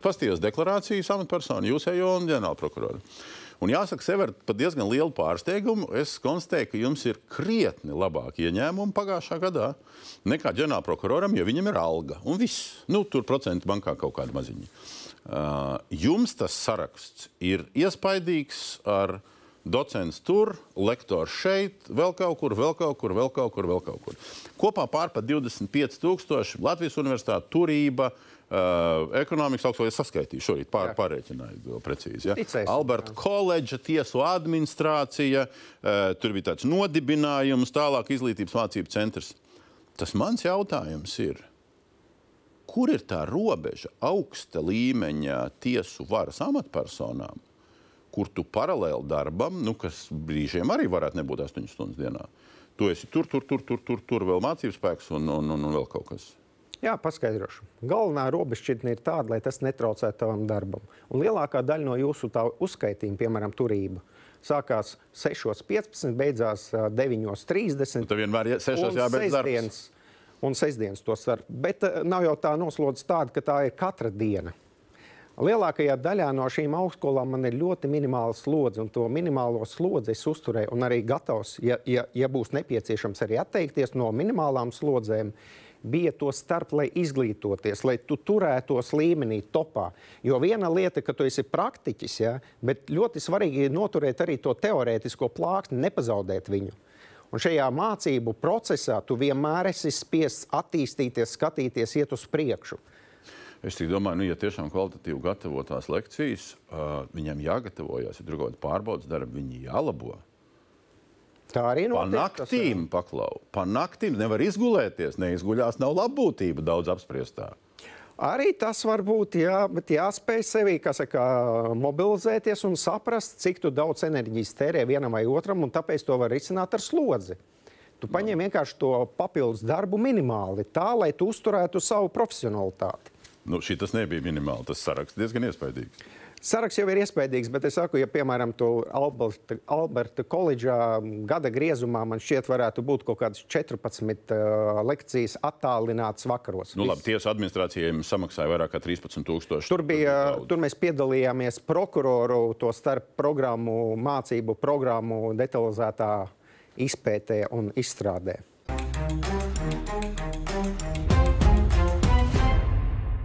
Fastījos deklarācijas amatpersonu, jūsējo un ģenerālprokuroru. Un jāsaka, sev pat diezgan lielu pārsteigumu. Es konstatēju, ka jums ir krietni labāki ieņēmumi pagājušā gadā nekā ģenerālprokuroram, jo viņam ir alga. Un viss. Nu, tur procentu bankā kaut kāda maziņa. Jums tas saraksts ir iespaidīgs ar docents tur, lektors šeit, vēl kaut kur. Kopā pār pat 25,000 Latvijas universitāte, turība, ekonomikas augstskola, es saskaitīju šorīt, pārēķināju vēl precīzi. Ja? Alberta koledža, tiesu administrācija, tur bija tāds nodibinājums, tālāk izglītības mācību centrs. Tas mans jautājums ir, kur ir tā robeža augsta līmeņa tiesu varas amatpersonām, kur tu paralēli darbam, kas brīžiem arī varētu nebūt 8 stundas dienā, tu esi tur, vēl mācību spēks un vēl kaut kas? Jā, paskaidrošu. Galvenā robežšķirtne ir tāda, lai tas netraucē tavam darbam. Un lielākā daļa no jūsu tā uzskaitījuma, piemēram, turība, sākās 6:15, beidzās 9:30. Tad vienmēr 6 jābeidz darbs. Un sestdienas to starp. Bet nav jau tā noslodze tāda, ka tā ir katra diena. Lielākajā daļā no šīm augstskolām man ir ļoti minimāla slodze, un to minimālo slodzi es uzturēju un arī gatavs, ja būs nepieciešams arī atteikties no minimālām slodzēm, bija to starp, lai izglītoties, lai tu turētos līmenī topā. Jo viena lieta, ka tu esi praktiķis, ja, bet ļoti svarīgi ir noturēt arī to teorētisko plāksni, nepazaudēt viņu. Un šajā mācību procesā tu vienmēr esi spiests attīstīties, skatīties, iet uz priekšu. Es tik domāju, ja tiešām kvalitatīvi gatavotās lekcijas, viņam jāgatavojas, ja tur kaut kāda pārbaudas darba, viņi jālabo. Tā arī notiek. Naktīm paklau. Pa naktīm nevar izgulēties, neizguļās, nav labbūtība daudz apspriestā. Arī tas var būt, jā, bet jāspēj sevi, mobilizēties un saprast, cik tu daudz enerģijas tērē vienam vai otram, un tāpēc to var risināt ar slodzi. Tu paņem vienkārši to papildus darbu minimāli, tā, lai tu uzturētu savu profesionalitāti. Šitas nebija minimāli, tas saraksts diezgan iespaidīgs. Saraksts jau ir iespaidīgs, bet es saku, ja, piemēram, tu Alberta koledžā gada griezumā man šķiet varētu būt kaut kādas 14 lekcijas attālinātas vakaros. Labi, tiesu administrācijai samaksāja vairāk kā 13,000. Tur mēs piedalījāmies prokuroru to starp programmu, mācību programmu detalizētā izpētē un izstrādē.